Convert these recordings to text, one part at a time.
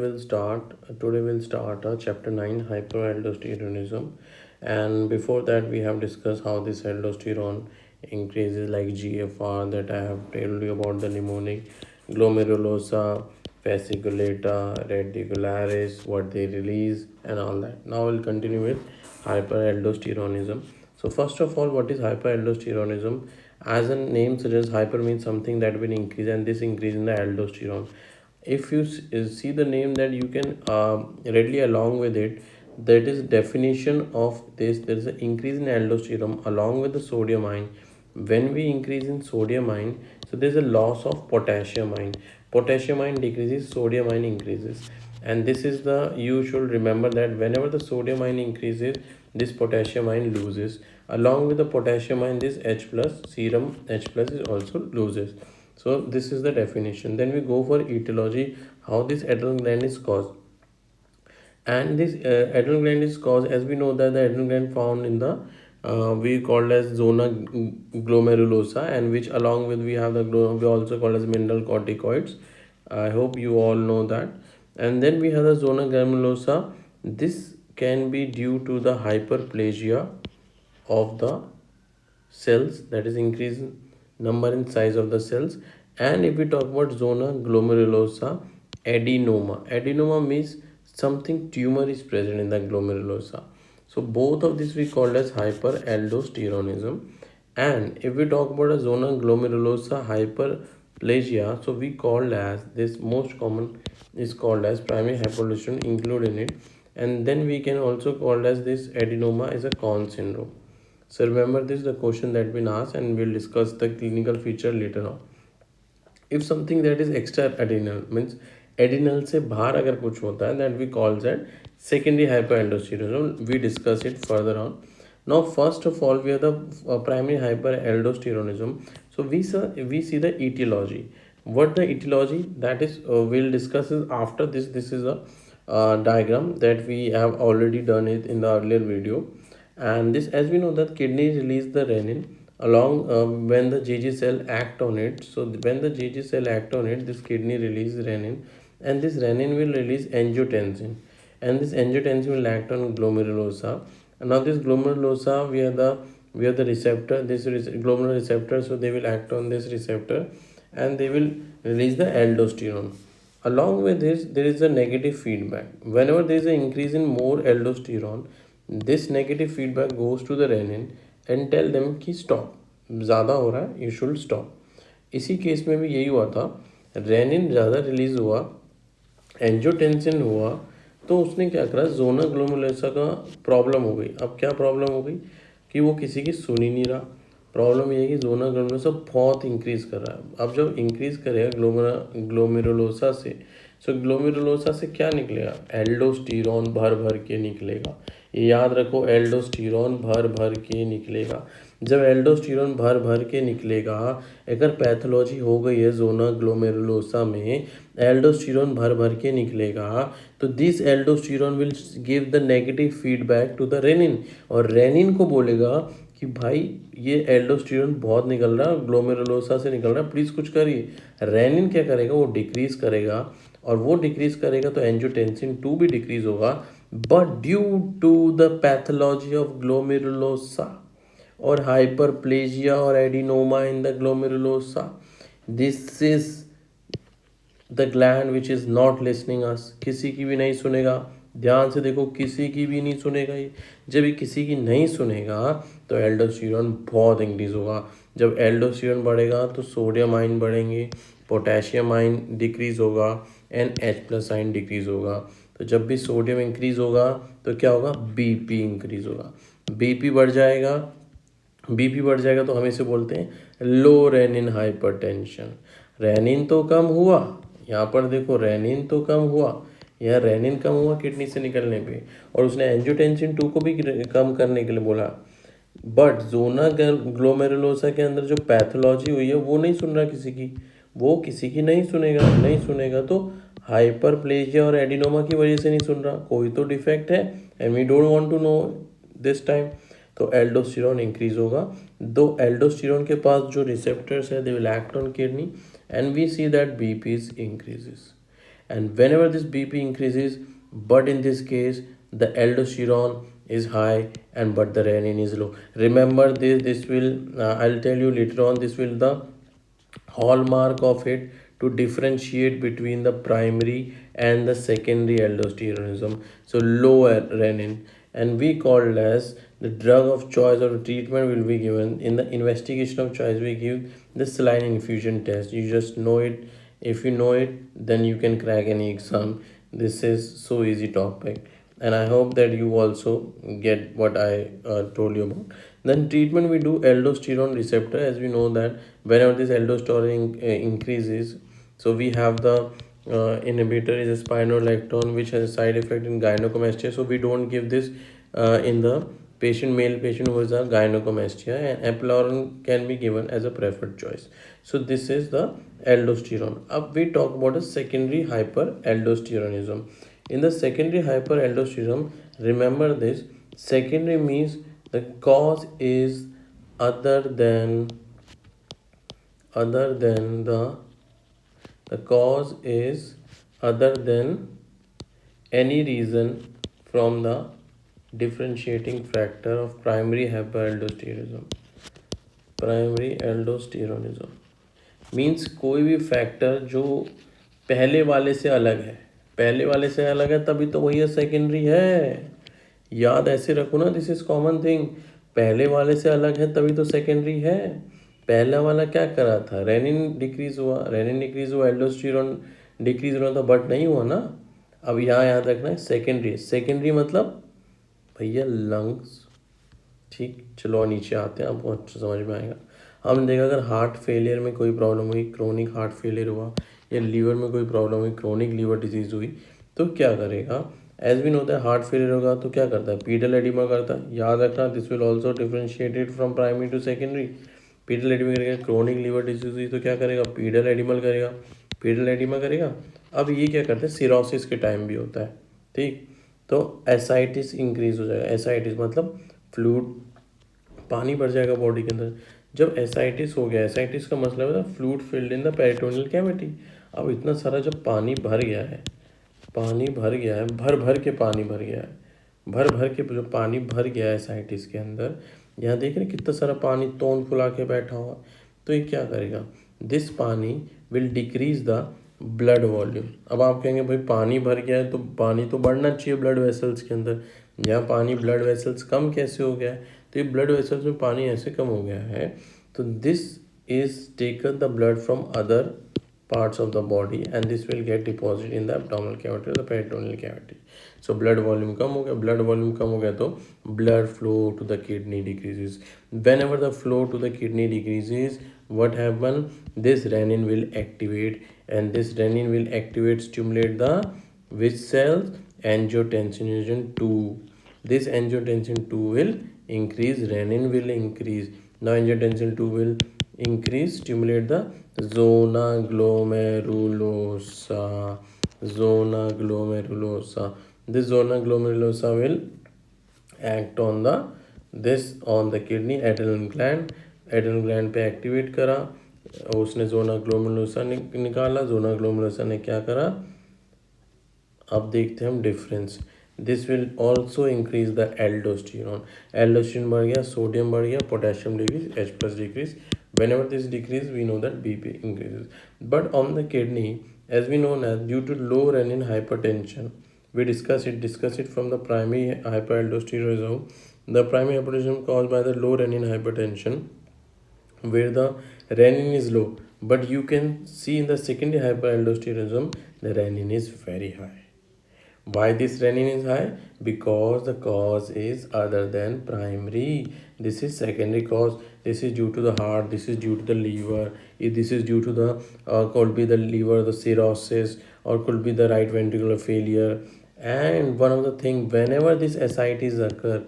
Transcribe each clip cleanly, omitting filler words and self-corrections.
Today we'll start chapter 9 hyperaldosteronism, and before that we have discussed how this aldosterone increases like GFR, that I have told you about the mnemonic glomerulosa, fasciculata, radicularis, what they release and all that. Now we'll continue with hyperaldosteronism. So first of all, what is hyperaldosteronism? As a name suggests, hyper means something that will increase, and this increase in the aldosterone. If you see the name, that you can readily along with it, that is definition of this. There is an increase in aldosterone along with the sodium ion. When we increase in sodium ion, so there is a loss of potassium ion. Potassium ion decreases, sodium ion increases, and this is the, you should remember that whenever the sodium ion increases, this potassium ion loses. Along with the potassium ion, this H plus, serum H plus is also loses. So this is the definition. Then we go for etiology, how this adrenal gland is caused. And this adrenal gland is caused, as we know that the adrenal gland found in the we called as zona glomerulosa, and which along with we have the we also call as mineral corticoids. I hope you all know that. And then we have the zona glomerulosa. This can be due to the hyperplasia of the cells, that is increase number and size of the cells. And if we talk about zona glomerulosa, adenoma means something tumor is present in the glomerulosa. So both of this we called as hyperaldosteronism. And if we talk about a zona glomerulosa hyperplasia, so we called as this, most common is called as primary hypertension include in it. And then we can also call as this adenoma is a Conn syndrome. So remember, this is the question that been asked, and we'll discuss the clinical feature later on. If something that is extra adrenal means adrenal से बाहर अगर कुछ होता है, that we call that secondary hyperaldosteronism. We discuss it further on. Now first of all, we have the primary hyperaldosteronism. So we see the etiology. What the etiology, that is we'll discuss is after this. This is a diagram that we have already done it in the earlier video. And this, as we know, that kidney release the renin along when the Jj cell act on it. So when the Jj cell act on it, this kidney release renin, and this renin will release angiotensin, and this angiotensin will act on glomerulosa. And now this glomerulosa, we have the receptor, this glomerular receptor, so they will act on this receptor, and they will release the aldosterone. Along with this, there is a negative feedback. Whenever there is an increase in more aldosterone, this negative feedback goes to the renin and tell them कि stop, ज़्यादा हो रहा है, you should stop. इसी case में भी यही हुआ था, रेनिन ज़्यादा रिलीज हुआ, एंजियोटेंसिन हुआ, तो उसने क्या करा, जोना ग्लोमेरुलोसा का प्रॉब्लम हो गई. अब क्या प्रॉब्लम हो गई कि वो किसी की सुन ही नहीं रहा. प्रॉब्लम ये है कि जोना ग्लोमेरुलोसा बहुत इंक्रीज कर रहा है. अब जब इंक्रीज करेगा ग्लोमेरुलोसा से, सो ग्लोमेरुलोसा से क्या निकलेगा, एल्डोस्टीरॉन भर भर के निकलेगा. ये याद रखो, एल्डोस्टीरॉन भर भर के निकलेगा. जब एल्डोस्टीरॉन भर भर के निकलेगा, अगर पैथोलॉजी हो गई है जोना ग्लोमेरुलोसा में, एल्डोस्टीरॉन भर भर के निकलेगा, तो this aldosterone will give the negative feedback to the renin, और रेनिन को बोलेगा कि भाई ये एल्डोस्टेरोन बहुत निकल रहा है, ग्लोमेरुलोसा से निकल रहा है, प्लीज़ कुछ करिए. रेनिन क्या करेगा, वो डिक्रीज करेगा, और वो डिक्रीज करेगा तो एंजियोटेंसिन 2 भी डिक्रीज होगा. But due to the pathology of glomerulosa और हाइपरप्लेजिया और adenoma in the glomerulosa, this is the gland which is not listening us. किसी की भी नहीं सुनेगा. ध्यान से देखो, किसी की भी नहीं सुनेगा. ये जब ये किसी की नहीं सुनेगा तो एल्डोस्टेरोन बहुत इंक्रीज होगा. जब एल्डोस्टेरोन बढ़ेगा तो सोडियम आयन बढ़ेंगे, पोटेशियम आयन डिक्रीज होगा, and H plus ion decrease होगा. तो जब भी सोडियम इंक्रीज होगा तो क्या होगा, बीपी इंक्रीज होगा. बीपी बढ़ जाएगा. बीपी बढ़ जाएगा तो हम इसे बोलते हैं लो रेनिन हाइपरटेंशन. रेनिन तो कम हुआ, यहाँ पर देखो रेनिन तो कम हुआ, यह रेनिन कम हुआ किडनी से निकलने पे, और उसने एंजियोटेंसिन 2 को भी कम करने के लिए बोला. बट जोना ग्लोमेरुलोसा के अंदर जो पैथोलॉजी हुई है वो नहीं सुन रहा किसी की, वो किसी की नहीं सुनेगा. नहीं सुनेगा तो हाइपरप्लेजिया और एडिनोमा की वजह से नहीं सुन रहा. कोई तो डिफेक्ट है, and we don't want to know this time. तो एल्डोस्टेरोन इंक्रीज होगा. दो एल्डोस्टेरोन के पास जो रिसेप्टर्स है, they will act on kidney, and we see that BP increases. and whenever this BP increases, but in this case the aldosterone is high and but the renin is low. Remember this will I'll tell you later on, this will the hallmark of it to differentiate between the primary and the secondary aldosteronism. So lower renin, and we called as the drug of choice or treatment will be given in the investigation of choice. We give the saline infusion test. You just know it. If you know it, then you can crack any exam. This is so easy topic, and I hope that you also get what I told you about. Then treatment, we do aldosterone receptor. As we know that whenever this aldosterone increases, so we have the inhibitor is a spironolactone, which has a side effect in gynecomastia. So we don't give this in the male patient who is a gynecomastia, and epilorin can be given as a preferred choice. So this is the aldosterone. Up we talk about a secondary hyperaldosteronism. In the secondary hyperaldosteronism, remember this, secondary means the cause is other than the cause is other than any reason from the differentiating factor of primary hyperaldosteronism. Primary aldosteronism means कोई भी factor जो पहले वाले से अलग है, पहले वाले से अलग है तभी तो वही है सेकेंडरी है. याद ऐसे रखो ना, दिस इज कॉमन थिंग. पहले वाले से अलग है तभी तो सेकेंडरी है. पहला वाला क्या करा था, रेनिन डिक्रीज हुआ, एल्डोस्टेरोन डिक्रीज हुआ था, बट नहीं हुआ ना. अब यहाँ याद रखना है सेकेंडरी मतलब भैया लंग्स. ठीक, चलो नीचे आते हैं, आपको अच्छा समझ में आएगा. हमने देखा अगर हार्ट फेलियर में कोई प्रॉब्लम हुई, क्रोनिक हार्ट फेलियर हुआ, या लीवर में कोई प्रॉब्लम हुई, क्रोनिक लीवर डिजीज हुई, तो क्या करेगा. एज भी होता है हार्ट फेलियर होगा तो क्या करता है, पीडल एडिमा करता है. याद रखना, this will also differentiated from primary to secondary. Pedal oedema करेगा. क्रोनिक लीवर डिजीज हुई तो क्या करेगा, पीडल एडिमल करेगा, पीडल एडिमा करेगा. अब ये क्या करते हैं, सिरोसिस के टाइम भी होता है. ठीक, तो एसाइटिस इंक्रीज हो जाएगा. एसाइटिस मतलब फ्लूइड, पानी भर जाएगा बॉडी के अंदर. जब एसाइटिस हो गया, एसाइटिस का मतलब है fluid filled in the peritoneal cavity. अब इतना सारा जब पानी भर गया है, भर भर के पानी भर गया है, भर भर के जो पानी भर गया है एसाइटिस के अंदर, यहाँ देख रहे कितना सारा पानी तोंद फुला के बैठा हुआ. तो ये क्या करेगा, दिस पानी will decrease the blood volume. अब आप कहेंगे भाई पानी भर गया है तो पानी तो बढ़ना चाहिए ब्लड वेसल्स के अंदर. यहाँ पानी ब्लड वेसल्स कम कैसे हो गया है, तो ये ब्लड वेसल्स में पानी ऐसे कम हो गया है. तो this is taken the blood from other parts of the body and this will get deposited in the abdominal cavity or the peritoneal cavity. So blood volume कम हो गया, तो blood flow to the kidney decreases. Whenever the flow to the kidney decreases, what happen, this renin will activate, and this renin will activate, stimulate the which cells, angiotensin 2. This angiotensin 2 will increase, renin will increase. Now angiotensin 2 will increase, stimulate the zona glomerulosa. This zona glomerulosa will act on the kidney. adrenal gland पे activate करा, उसने zona glomerulosa निकाला. Zona glomerulosa ने क्या करा, अब देखते हैं हम difference. This will also increase the aldosterone. Aldosterone बढ़ गया, सोडियम बढ़ गया, potassium decrease, H plus decrease. Whenever this decrease, we know that BP increases. But on the kidney, as we know now, due to low renin hypertension, we discuss it from the primary hyperaldosteronism. The primary hypertension caused by the low renin hypertension, where the renin is low. But you can see in the secondary hyperaldosteronism, the renin is very high. Why this renin is high? Because the cause is other than primary. This is secondary cause. This is due to the heart, this is due to the liver, this is due to the could be the liver, the cirrhosis, or could be the right ventricular failure. And one of the thing, whenever this ascites occur,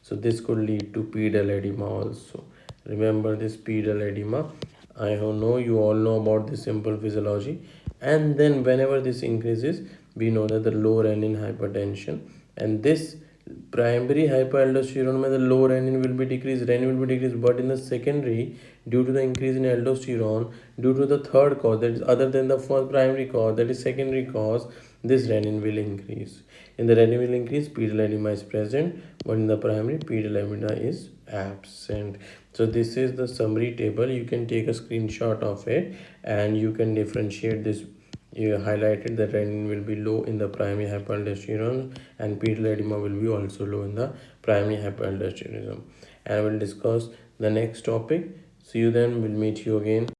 so this could lead to pedal edema also. Remember this pedal edema. I know you all know about this simple physiology. And then whenever this increases, we know that the low renin hypertension, and this primary hyperaldosteronism में the low renin will be decreased, but in the secondary, due to the increase in aldosterone, due to the third cause, that is other than the first primary cause, that is secondary cause, this renin will increase. In the renin will increase, pedal edema is present, but in the primary, pedal edema is absent. So this is the summary table. You can take a screenshot of it and you can differentiate this. You highlighted that renin will be low in the primary hyperaldosteronism and pedal edema will be also low in the primary hyperaldosteronism. And we'll discuss the next topic. See you then. We'll meet you again.